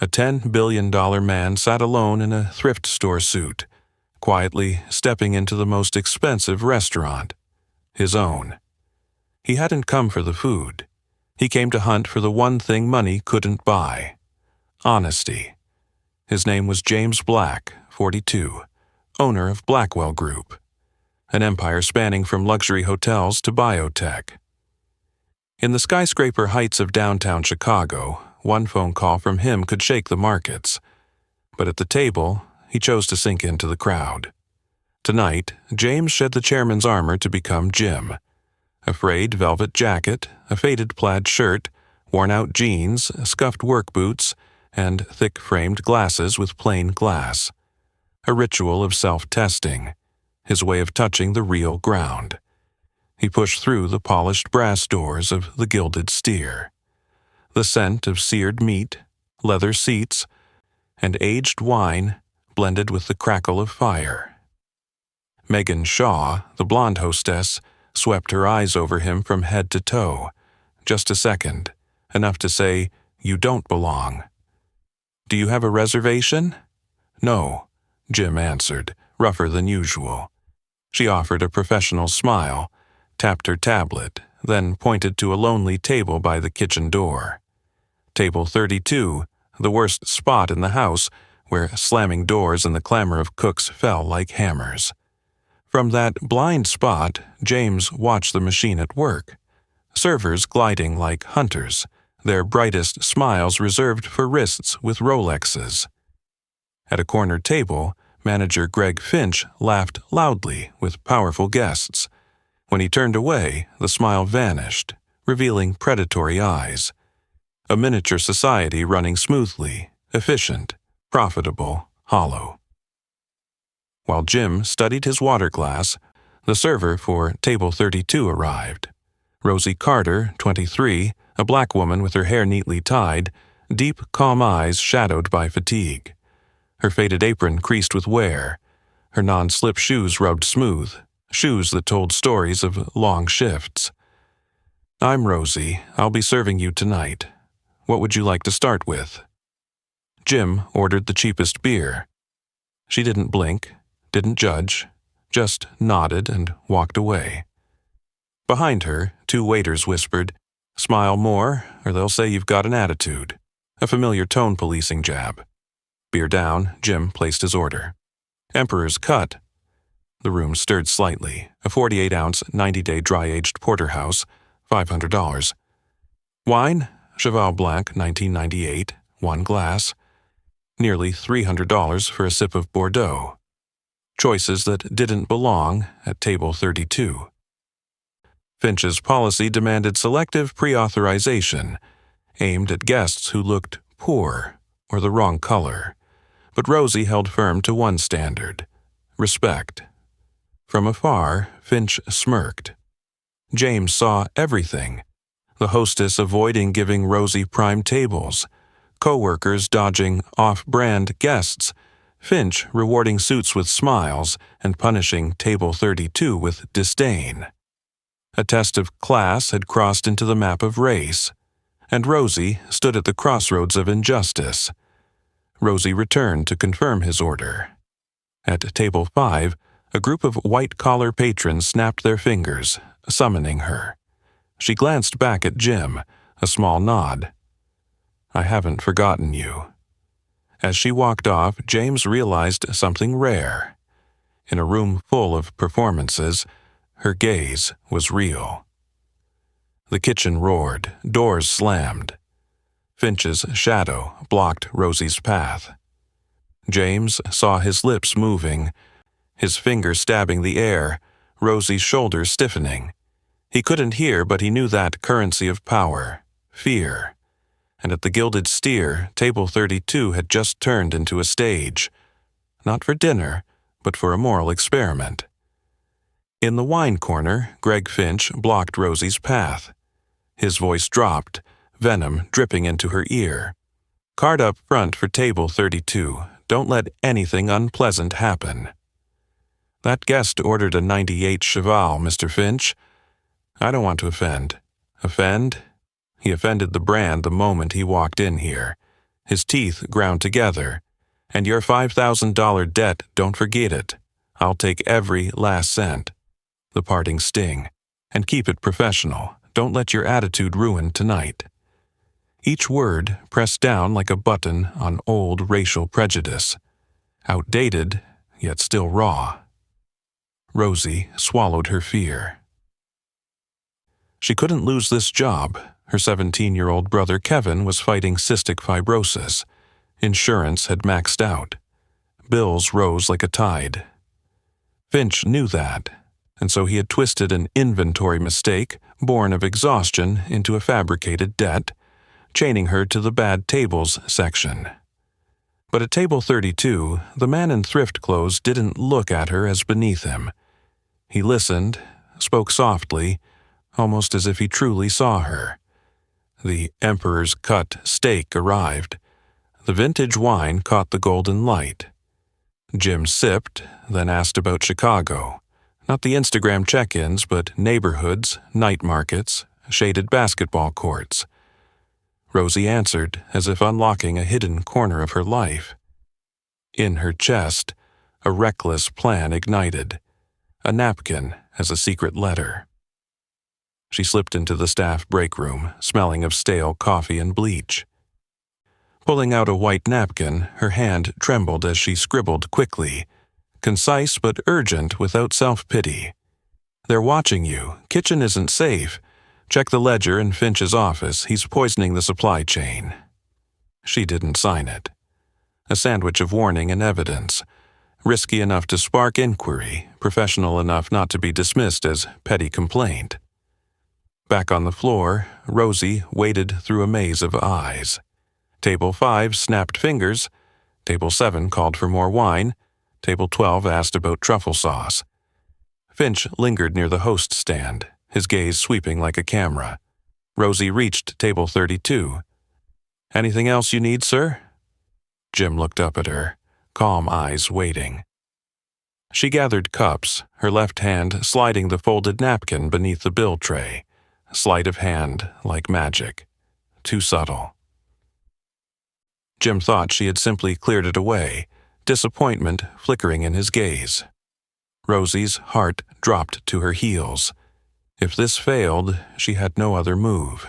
A $10 billion man sat alone in a thrift store suit, quietly stepping into the most expensive restaurant, his own. He hadn't come for the food. He came to hunt for the one thing money couldn't buy: honesty. His name was James Black, 42, owner of Blackwell Group, an empire spanning from luxury hotels to biotech. In the skyscraper heights of downtown Chicago, one phone call from him could shake the markets. But at the table, he chose to sink into the crowd. Tonight, James shed the chairman's armor to become Jim. A frayed velvet jacket, a faded plaid shirt, worn-out jeans, scuffed work boots, and thick-framed glasses with plain glass. A ritual of self-testing, his way of touching the real ground. He pushed through the polished brass doors of the Gilded Steer. The scent of seared meat, leather seats, and aged wine blended with the crackle of fire. Megan Shaw, the blonde hostess, swept her eyes over him from head to toe. Just a second, enough to say, "You don't belong." "Do you have a reservation?" "No," Jim answered, rougher than usual. She offered a professional smile, tapped her tablet, then pointed to a lonely table by the kitchen door. Table 32, the worst spot in the house, where slamming doors and the clamor of cooks fell like hammers. From that blind spot, James watched the machine at work. Servers gliding like hunters, their brightest smiles reserved for wrists with Rolexes. At a corner table, manager Greg Finch laughed loudly with powerful guests. When he turned away, the smile vanished, revealing predatory eyes. A miniature society running smoothly, efficient, profitable, hollow. While Jim studied his water glass, the server for table 32 arrived. Rosie Carter, 23, a black woman with her hair neatly tied, deep, calm eyes shadowed by fatigue. Her faded apron creased with wear, her non-slip shoes rubbed smooth, shoes that told stories of long shifts. "I'm Rosie. I'll be serving you tonight. What would you like to start with?" Jim ordered the cheapest beer. She didn't blink, didn't judge, just nodded and walked away. Behind her, two waiters whispered, "Smile more, or they'll say you've got an attitude," a familiar tone policing jab. Beer down, Jim placed his order. "Emperor's Cut." The room stirred slightly, a 48-ounce, 90-day dry-aged porterhouse, $500. "Wine?" Cheval Blanc, 1998, one glass. Nearly $300 for a sip of Bordeaux. Choices that didn't belong at table 32. Finch's policy demanded selective pre-authorization, aimed at guests who looked poor or the wrong color. But Rosie held firm to one standard: respect. From afar, Finch smirked. James saw everything: the hostess avoiding giving Rosie prime tables, co-workers dodging off-brand guests, Finch rewarding suits with smiles and punishing table 32 with disdain. A test of class had crossed into the map of race, and Rosie stood at the crossroads of injustice. Rosie returned to confirm his order. At table 5, a group of white-collar patrons snapped their fingers, summoning her. She glanced back at Jim, a small nod. "I haven't forgotten you." As she walked off, James realized something rare. In a room full of performances, her gaze was real. The kitchen roared, doors slammed. Finch's shadow blocked Rosie's path. James saw his lips moving, his fingers stabbing the air, Rosie's shoulders stiffening. He couldn't hear, but he knew that currency of power, fear. And at the Gilded Steer, table 32 had just turned into a stage. Not for dinner, but for a moral experiment. In the wine corner, Greg Finch blocked Rosie's path. His voice dropped, venom dripping into her ear. "Card up front for table 32. Don't let anything unpleasant happen." "That guest ordered a 98 Cheval, Mr. Finch." "I don't want to offend." "Offend?" He offended the brand the moment he walked in here. his teeth ground together. "And your $5,000 debt, don't forget it. I'll take every last cent." The parting sting. "And keep it professional. Don't let your attitude ruin tonight." Each word pressed down like a button on old racial prejudice. Outdated, yet still raw. Rosie swallowed her fear. She couldn't lose this job. Her 17-year-old brother Kevin was fighting cystic fibrosis. Insurance had maxed out. Bills rose like a tide. Finch knew that, and so he had twisted an inventory mistake, born of exhaustion, into a fabricated debt, chaining her to the bad tables section. But at table 32, the man in thrift clothes didn't look at her as beneath him. He listened, spoke softly, almost as if he truly saw her. The Emperor's cut steak arrived. The vintage wine caught the golden light. Jim sipped, then asked about Chicago. Not the Instagram check-ins, but neighborhoods, night markets, shaded basketball courts. Rosie answered, as if unlocking a hidden corner of her life. In her chest, a reckless plan ignited. A napkin as a secret letter. She slipped into the staff break room, smelling of stale coffee and bleach. Pulling out a white napkin, her hand trembled as she scribbled quickly, concise but urgent without self-pity. "They're watching you. Kitchen isn't safe. Check the ledger in Finch's office. He's poisoning the supply chain." She didn't sign it. A sandwich of warning and evidence. Risky enough to spark inquiry, professional enough not to be dismissed as petty complaint. Back on the floor, Rosie waded through a maze of eyes. Table 5 snapped fingers. Table 7 called for more wine. Table 12 asked about truffle sauce. Finch lingered near the host stand, his gaze sweeping like a camera. Rosie reached table 32. "Anything else you need, sir?" Jim looked up at her, calm eyes waiting. She gathered cups, her left hand sliding the folded napkin beneath the bill tray. Sleight of hand, like magic. Too subtle. Jim thought she had simply cleared it away, disappointment flickering in his gaze. Rosie's heart dropped to her heels. If this failed, she had no other move.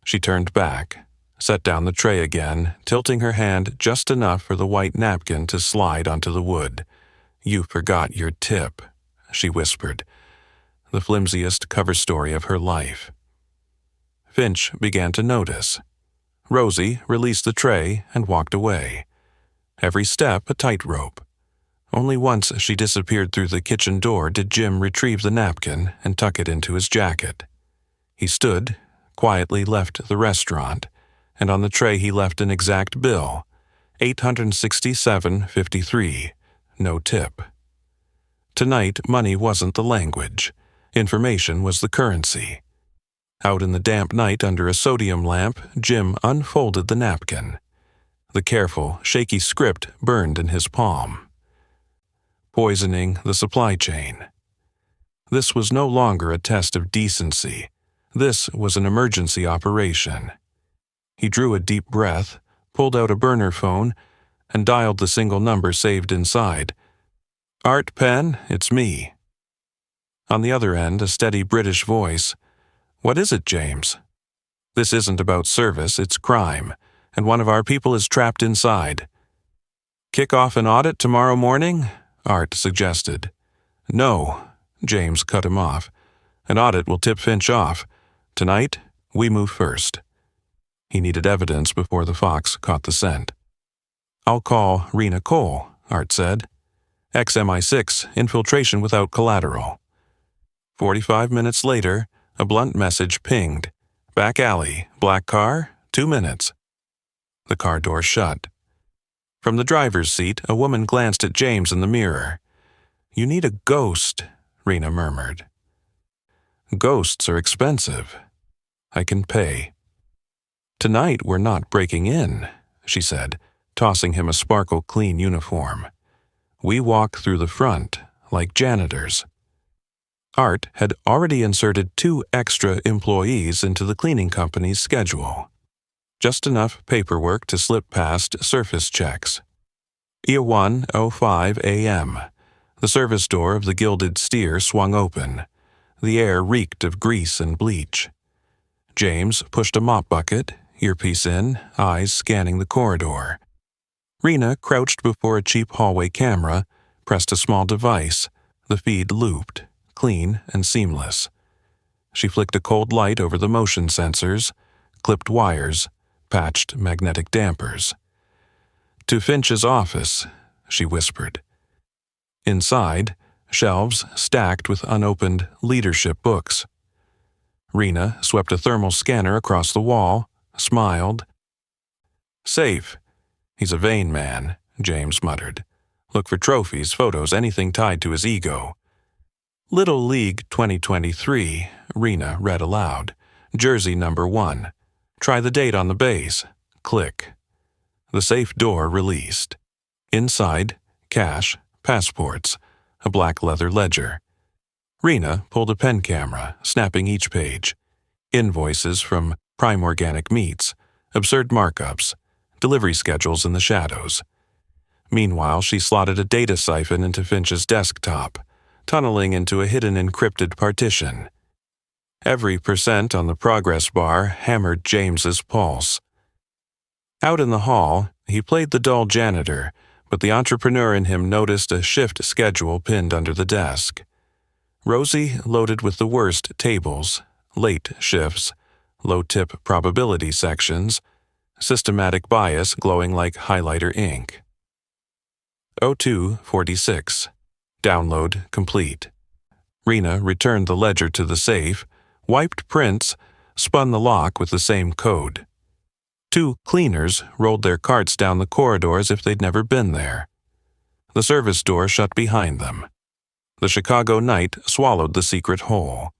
She turned back, set down the tray again, tilting her hand just enough for the white napkin to slide onto the wood. "You forgot your tip," she whispered, the flimsiest cover story of her life. Finch began to notice. Rosie released the tray and walked away. Every step a tightrope. Only once she disappeared through the kitchen door did Jim retrieve the napkin and tuck it into his jacket. He stood, quietly left the restaurant, and on the tray he left an exact bill, $867.53, no tip. Tonight, money wasn't the language. Information was the currency. Out in the damp night under a sodium lamp, Jim unfolded the napkin. The careful, shaky script burned in his palm. Poisoning the supply chain. This was no longer a test of decency. This was an emergency operation. He drew a deep breath, pulled out a burner phone, and dialed the single number saved inside. "Art Penn, it's me." On the other end, a steady British voice. "What is it, James?" "This isn't about service, it's crime, and one of our people is trapped inside." "Kick off an audit tomorrow morning?" Art suggested. "No," James cut him off. "An audit will tip Finch off. Tonight, we move first." He needed evidence before the fox caught the scent. "I'll call Rena Cole," Art said. "XMI6, infiltration without collateral." 45 minutes later, a blunt message pinged. "Back alley, black car, 2 minutes." The car door shut. From the driver's seat, a woman glanced at James in the mirror. "You need a ghost," Rena murmured. "Ghosts are expensive. I can pay." "Tonight we're not breaking in," she said, tossing him a sparkle-clean uniform. "We walk through the front, like janitors." Art had already inserted 2 extra employees into the cleaning company's schedule. just enough paperwork to slip past surface checks. 1:05 a.m. The service door of the Gilded Steer swung open. The air reeked of grease and bleach. James pushed a mop bucket, earpiece in, eyes scanning the corridor. Rena crouched before a cheap hallway camera, pressed a small device. The feed looped, clean and seamless. She flicked a cold light over the motion sensors, clipped wires, patched magnetic dampers. "To Finch's office," she whispered. Inside, shelves stacked with unopened leadership books. Rena swept a thermal scanner across the wall, smiled. "Safe. He's a vain man," James muttered. "Look for trophies, photos, anything tied to his ego." "Little League 2023, Rena read aloud. "Jersey number 1. Try the date on the base." Click. The safe door released. Inside, cash, passports, a black leather ledger. Rena pulled a pen camera, snapping each page. Invoices from Prime Organic Meats, absurd markups, delivery schedules in the shadows. Meanwhile, she slotted a data siphon into Finch's desktop, tunneling into a hidden encrypted partition. Every percent on the progress bar hammered James's pulse. Out in the hall, he played the dull janitor, but the entrepreneur in him noticed a shift schedule pinned under the desk. Rosie loaded with the worst tables, late shifts, low-tip probability sections, systematic bias glowing like highlighter ink. 02:46. Download complete. Rena returned the ledger to the safe, wiped prints, spun the lock with the same code. 2 cleaners rolled their carts down the corridor as if they'd never been there. The service door shut behind them. The Chicago night swallowed the secret hole.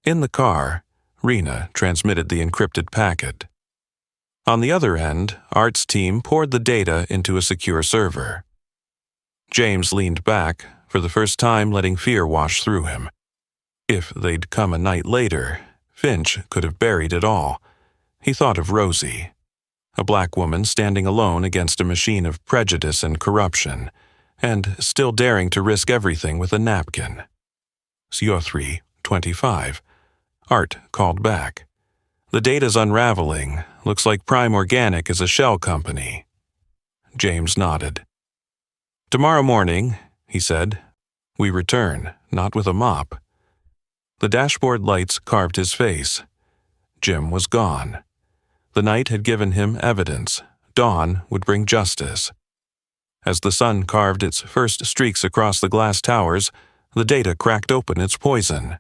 In the car, Rena transmitted the encrypted packet. On the other end, Art's team poured the data into a secure server. James leaned back, for the first time letting fear wash through him. If they'd come a night later, Finch could have buried it all. He thought of Rosie, a black woman standing alone against a machine of prejudice and corruption, and still daring to risk everything with a napkin. 03:25. Art called back. "The data's unraveling. Looks like Prime Organic is a shell company." James nodded. "Tomorrow morning," he said, "we return, not with a mop." The dashboard lights carved his face. Jim was gone. The night had given him evidence. Dawn would bring justice. As the sun carved its first streaks across the glass towers, the data cracked open its poison.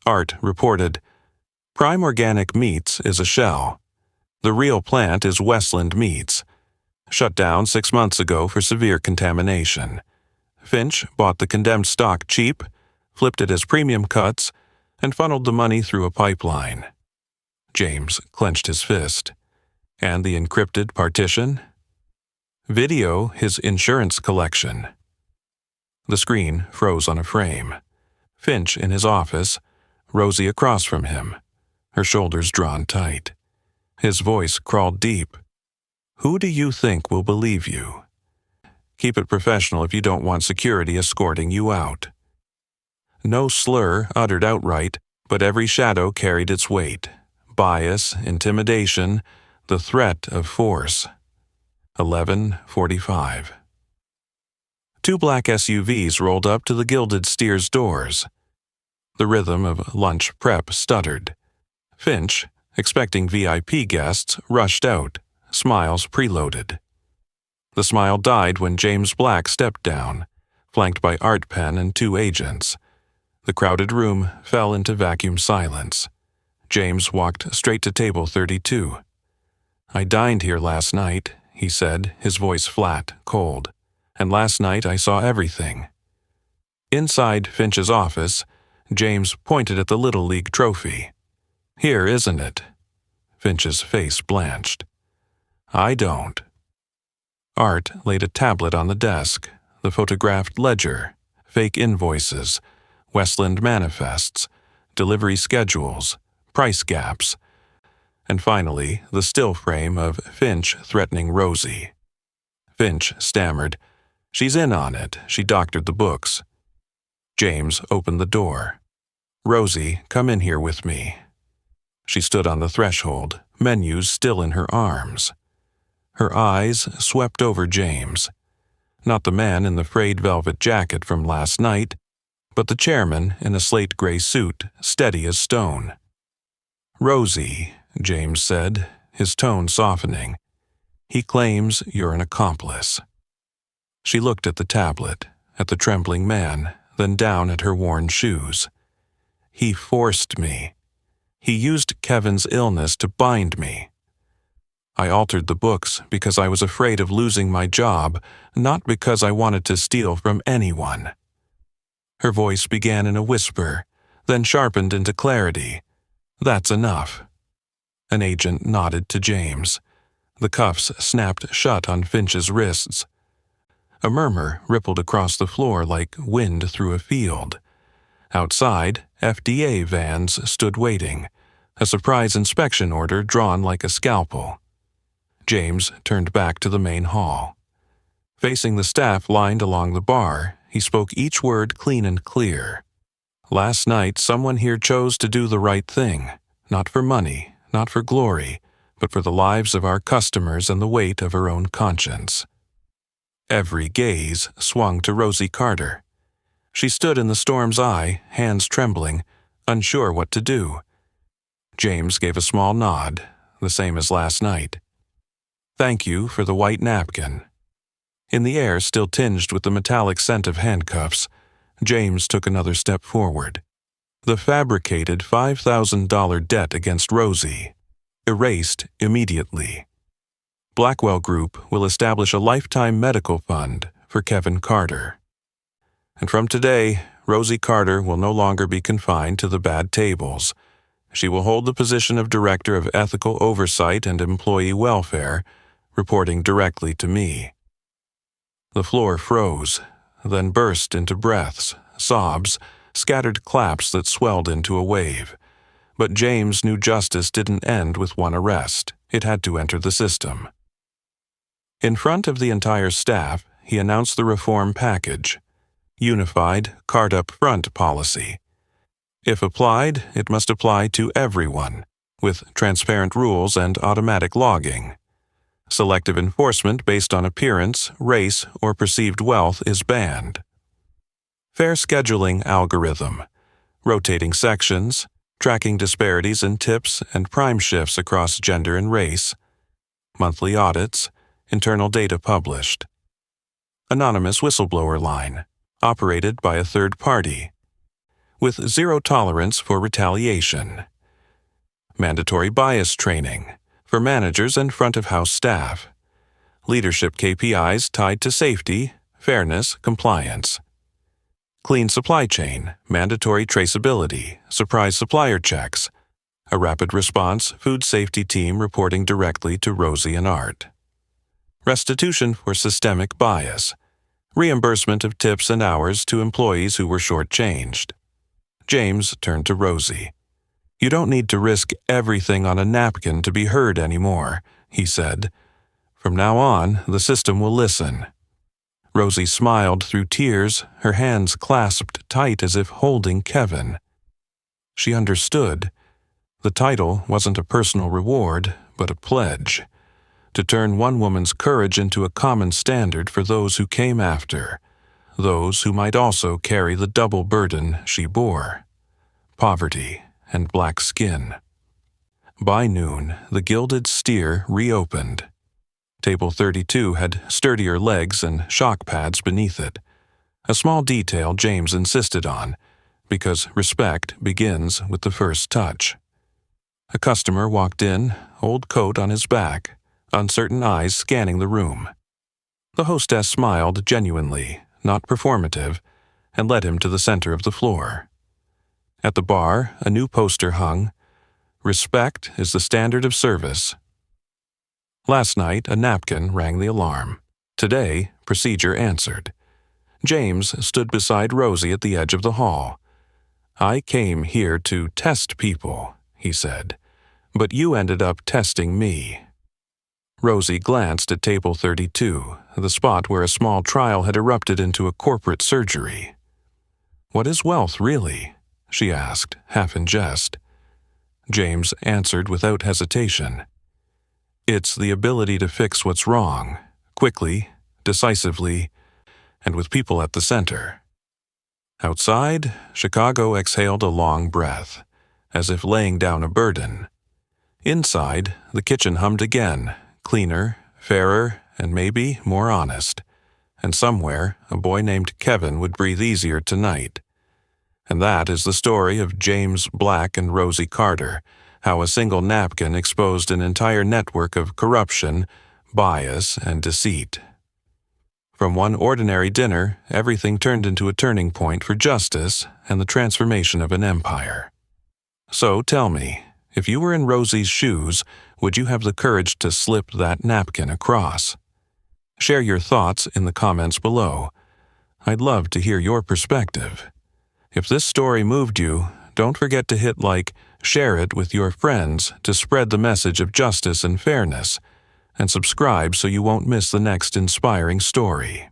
Art reported, "Prime Organic Meats is a shell. The real plant is Westland Meats. Shut down 6 months ago for severe contamination. Finch bought the condemned stock cheap, flipped it as premium cuts, and funneled the money through a pipeline." James clenched his fist. And the encrypted partition? Video his insurance collection. The screen froze on a frame. Finch in his office, Rosie across from him, her shoulders drawn tight. His voice crawled deep. "Who do you think will believe you? Keep it professional if you don't want security escorting you out." No slur uttered outright, but every shadow carried its weight. Bias, intimidation, the threat of force. 11:45. 2 black SUVs rolled up to the Gilded Steer's doors. The rhythm of lunch prep stuttered. Finch, expecting VIP guests, rushed out, smiles preloaded. The smile died when James Black stepped down, flanked by Art Penn and 2 agents. The crowded room fell into vacuum silence. James walked straight to table 32. "I dined here last night," he said, his voice flat, cold. "And last night I saw everything." Inside Finch's office, James pointed at the Little League trophy. "Here, isn't it?" Finch's face blanched. "I don't." Art laid a tablet on the desk, the photographed ledger, fake invoices, Westland manifests, delivery schedules, price gaps. and finally the still frame of Finch threatening Rosie. Finch stammered, "She's in on it. She doctored the books." James opened the door. "Rosie, come in here with me." She stood on the threshold, menus still in her arms. Her eyes swept over James. Not the man in the frayed velvet jacket from last night, but the chairman in a slate gray suit, steady as stone. "Rosie," James said, his tone softening, "he claims you're an accomplice." She looked at the tablet, at the trembling man, then down at her worn shoes. "He forced me. He used Kevin's illness to bind me. I altered the books because I was afraid of losing my job, not because I wanted to steal from anyone." Her voice began in a whisper, then sharpened into clarity. "That's enough." An agent nodded to James. The cuffs snapped shut on Finch's wrists. A murmur rippled across the floor like wind through a field. Outside, FDA vans stood waiting, a surprise inspection order drawn like a scalpel. James turned back to the main hall. Facing the staff lined along the bar, he spoke each word clean and clear. "Last night, someone here chose to do the right thing, not for money, not for glory, but for the lives of our customers and the weight of her own conscience." Every gaze swung to Rosie Carter. She stood in the storm's eye, hands trembling, unsure what to do. James gave a small nod, the same as last night. "Thank you for the white napkin." In the air still tinged with the metallic scent of handcuffs, James took another step forward. The fabricated $5,000 debt against Rosie, erased immediately. Blackwell Group will establish a lifetime medical fund for Kevin Carter. And from today, Rosie Carter will no longer be confined to the bad tables. She will hold the position of Director of Ethical Oversight and Employee Welfare, reporting directly to me. The floor froze, then burst into breaths, sobs, scattered claps that swelled into a wave. But James knew justice didn't end with one arrest. It had to enter the system. In front of the entire staff, he announced the reform package. Unified, card-up-front policy. If applied, it must apply to everyone, with transparent rules and automatic logging. Selective enforcement based on appearance, race, or perceived wealth is banned. Fair scheduling algorithm. Rotating sections, tracking disparities in tips and prime shifts across gender and race. Monthly audits, internal data published. Anonymous whistleblower line, operated by a third party. With zero tolerance for retaliation. Mandatory bias training for managers and front-of-house staff. Leadership KPIs tied to safety, fairness, compliance. Clean supply chain, mandatory traceability, surprise supplier checks. A rapid response food safety team reporting directly to Rosie and Art. Restitution for systemic bias. Reimbursement of tips and hours to employees who were shortchanged. James turned to Rosie. "You don't need to risk everything on a napkin to be heard anymore," he said. "From now on, the system will listen." Rosie smiled through tears, her hands clasped tight as if holding Kevin. She understood. The title wasn't a personal reward, but a pledge. To turn one woman's courage into a common standard for those who came after, those who might also carry the double burden she bore. Poverty and black skin. By noon, the Gilded Steer reopened. Table 32 had sturdier legs and shock pads beneath it, a small detail James insisted on, because respect begins with the first touch. A customer walked in, old coat on his back, uncertain eyes scanning the room. The hostess smiled genuinely, not performative, and led him to the center of the floor. At the bar, a new poster hung, "Respect is the standard of service." Last night, a napkin rang the alarm. Today, procedure answered. James stood beside Rosie at the edge of the hall. "I came here to test people," he said. But you ended up testing me." Rosie glanced at table 32, the spot where a small trial had erupted into a corporate surgery. "What is wealth, really?" she asked, half in jest. James answered without hesitation. "It's the ability to fix what's wrong, quickly, decisively, and with people at the center." Outside, Chicago exhaled a long breath, as if laying down a burden. Inside, the kitchen hummed again, cleaner, fairer, and maybe more honest. And somewhere, a boy named Kevin would breathe easier tonight. And that is the story of James Black and Rosie Carter, how a single napkin exposed an entire network of corruption, bias, and deceit. From one ordinary dinner, everything turned into a turning point for justice and the transformation of an empire. So tell me, if you were in Rosie's shoes, would you have the courage to slip that napkin across? Share your thoughts in the comments below. I'd love to hear your perspective. If this story moved you, don't forget to hit like, share it with your friends to spread the message of justice and fairness, and subscribe so you won't miss the next inspiring story.